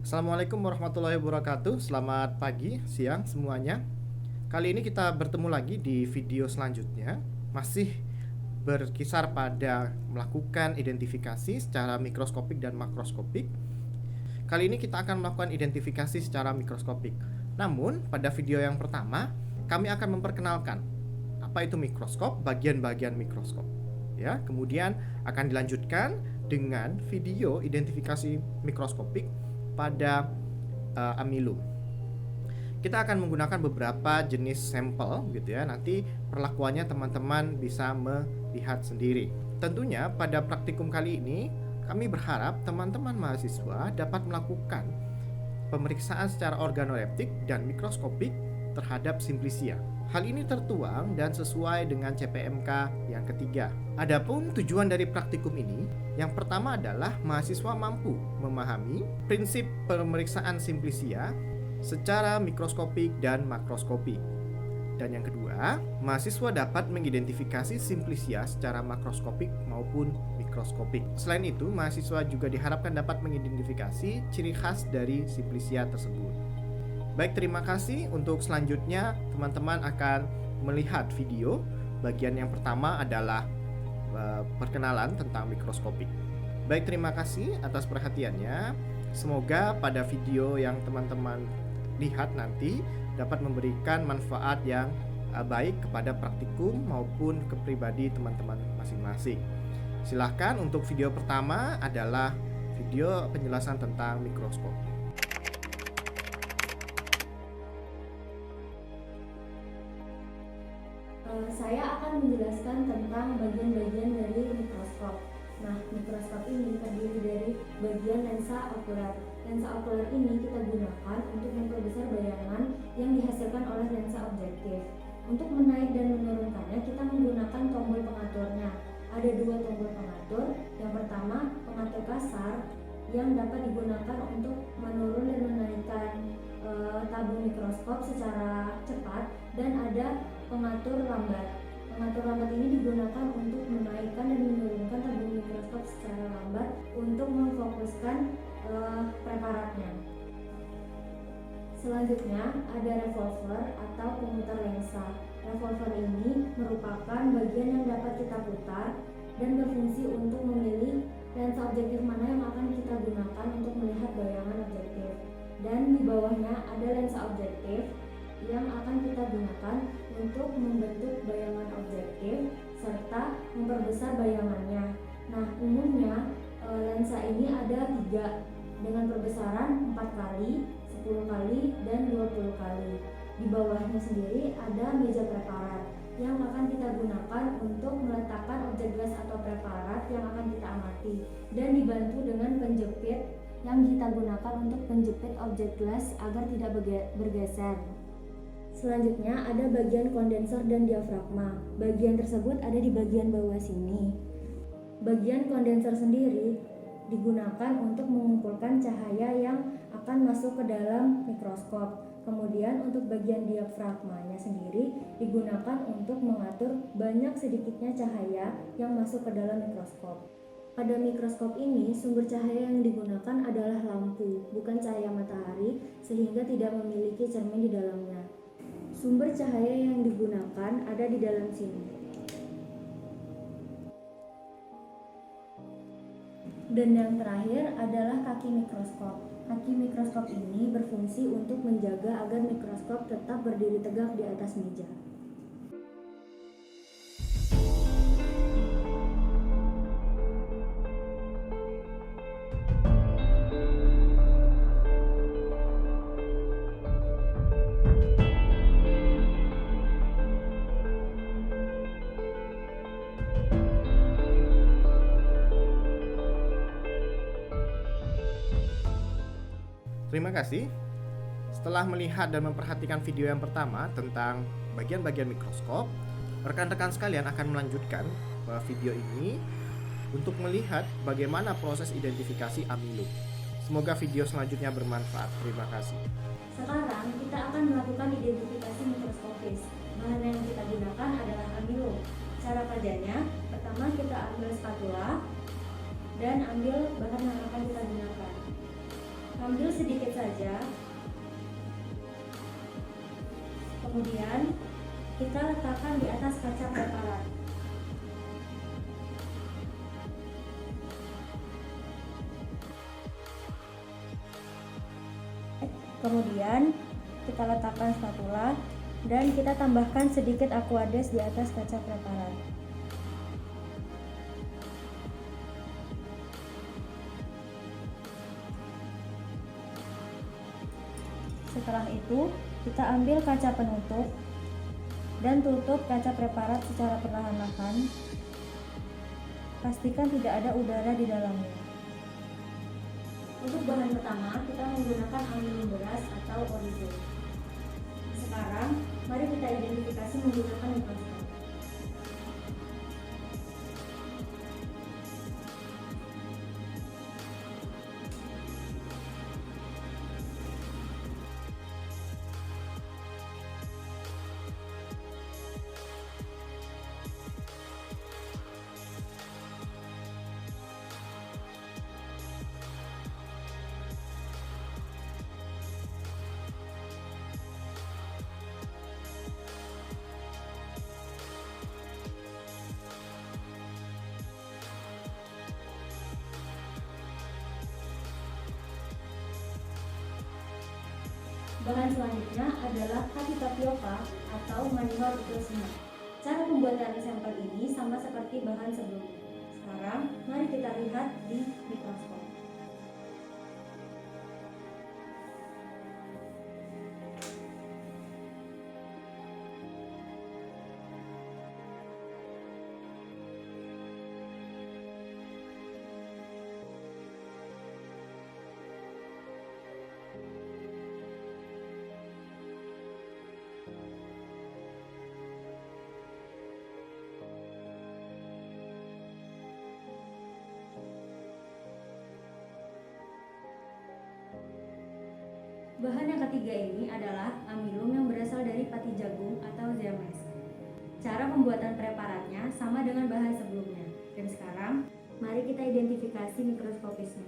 Assalamualaikum warahmatullahi wabarakatuh. Selamat pagi, siang semuanya. Kali ini kita bertemu lagi di video selanjutnya. Masih berkisar pada melakukan identifikasi secara mikroskopik dan makroskopik. Kali ini kita akan melakukan identifikasi secara mikroskopik. Namun, pada video yang pertama, kami akan memperkenalkan apa itu mikroskop, bagian-bagian mikroskop. Ya, kemudian akan dilanjutkan dengan video identifikasi mikroskopik pada amilum. Kita akan menggunakan beberapa jenis sampel gitu ya. Nanti perlakuannya teman-teman bisa melihat sendiri. Tentunya pada praktikum kali ini kami berharap teman-teman mahasiswa dapat melakukan pemeriksaan secara organoleptik dan mikroskopik terhadap Simplicia. Hal ini tertuang dan sesuai dengan CPMK yang ketiga. Adapun tujuan dari praktikum ini, yang pertama adalah mahasiswa mampu memahami prinsip pemeriksaan Simplicia secara mikroskopik dan makroskopik. Dan yang kedua, mahasiswa dapat mengidentifikasi Simplicia secara makroskopik maupun mikroskopik. Selain itu, mahasiswa juga diharapkan dapat mengidentifikasi ciri khas dari Simplicia tersebut. Baik, terima kasih. Untuk selanjutnya, teman-teman akan melihat video. Bagian yang pertama adalah perkenalan tentang mikroskopik. Baik, terima kasih atas perhatiannya. Semoga pada video yang teman-teman lihat nanti dapat memberikan manfaat yang baik kepada praktikum maupun ke pribadi teman-teman masing-masing. Silahkan, untuk video pertama adalah video penjelasan tentang mikroskop. Saya akan menjelaskan tentang bagian-bagian dari mikroskop. Nah, mikroskop ini terdiri dari bagian lensa okuler. Lensa okuler ini kita gunakan untuk memperbesar bayangan yang dihasilkan oleh lensa objektif. Untuk menaik dan menurunkannya, kita menggunakan tombol pengaturnya. Ada dua tombol pengatur. Yang pertama, pengatur kasar yang dapat digunakan untuk menurun dan menaikkan tabung mikroskop secara cepat, dan ada pengatur lambat. Pengatur lambat ini digunakan untuk menaikkan dan menurunkan tabung mikroskop secara lambat untuk memfokuskan preparatnya. Selanjutnya ada revolver atau pemutar lensa. Revolver ini merupakan bagian yang dapat kita putar dan berfungsi untuk memilih lensa objektif mana yang akan kita gunakan untuk melihat bayangan objektif. Dan di bawahnya ada lensa objektif yang akan kita gunakan untuk membentuk bayangan objektif serta memperbesar bayangannya. Nah, umumnya lensa ini ada 3 dengan perbesaran 4 kali, 10 kali, dan 20 kali. Di bawahnya sendiri ada meja preparat yang akan kita gunakan untuk meletakkan objek gas atau preparat yang akan kita amati, dan dibantu dengan penjepit yang kita gunakan untuk penjepit objek gelas agar tidak bergeser. Selanjutnya ada bagian kondensor dan diafragma. Bagian tersebut ada di bagian bawah sini. Bagian kondensor sendiri digunakan untuk mengumpulkan cahaya yang akan masuk ke dalam mikroskop. Kemudian untuk bagian diafragmanya sendiri digunakan untuk mengatur banyak sedikitnya cahaya yang masuk ke dalam mikroskop. Pada mikroskop ini, sumber cahaya yang digunakan adalah lampu, bukan cahaya matahari, sehingga tidak memiliki cermin di dalamnya. Sumber cahaya yang digunakan ada di dalam sini. Dan yang terakhir adalah kaki mikroskop. Kaki mikroskop ini berfungsi untuk menjaga agar mikroskop tetap berdiri tegak di atas meja. Terima kasih. Setelah melihat dan memperhatikan video yang pertama tentang bagian-bagian mikroskop, rekan-rekan sekalian akan melanjutkan video ini untuk melihat bagaimana proses identifikasi amilum. Semoga video selanjutnya bermanfaat. Terima kasih. Sekarang kita akan melakukan identifikasi mikroskopis. Bahan yang kita gunakan adalah amilum. Cara kerjanya, pertama kita ambil spatula dan ambil bahan yang akan kita gunakan. Ambil sedikit saja. Kemudian kita letakkan di atas kaca preparat. Kemudian kita letakkan spatula dan kita tambahkan sedikit aquades di atas kaca preparat. Setelah itu, kita ambil kaca penutup dan tutup kaca preparat secara perlahan-lahan. Pastikan tidak ada udara di dalamnya. Untuk bahan pertama, kita menggunakan aluminium beras atau orizo. Sekarang, mari kita identifikasi menggunakan mikroskop. Bahan selanjutnya adalah hati tapioka atau manual ultrasonic. Cara pembuatan sampel ini sama seperti bahan sebelumnya. Sekarang, mari kita lihat di mikroskop. Bahan yang ketiga ini adalah amilum yang berasal dari pati jagung atau zeames. Cara pembuatan preparatnya sama dengan bahan sebelumnya. Dan sekarang, mari kita identifikasi mikroskopisnya.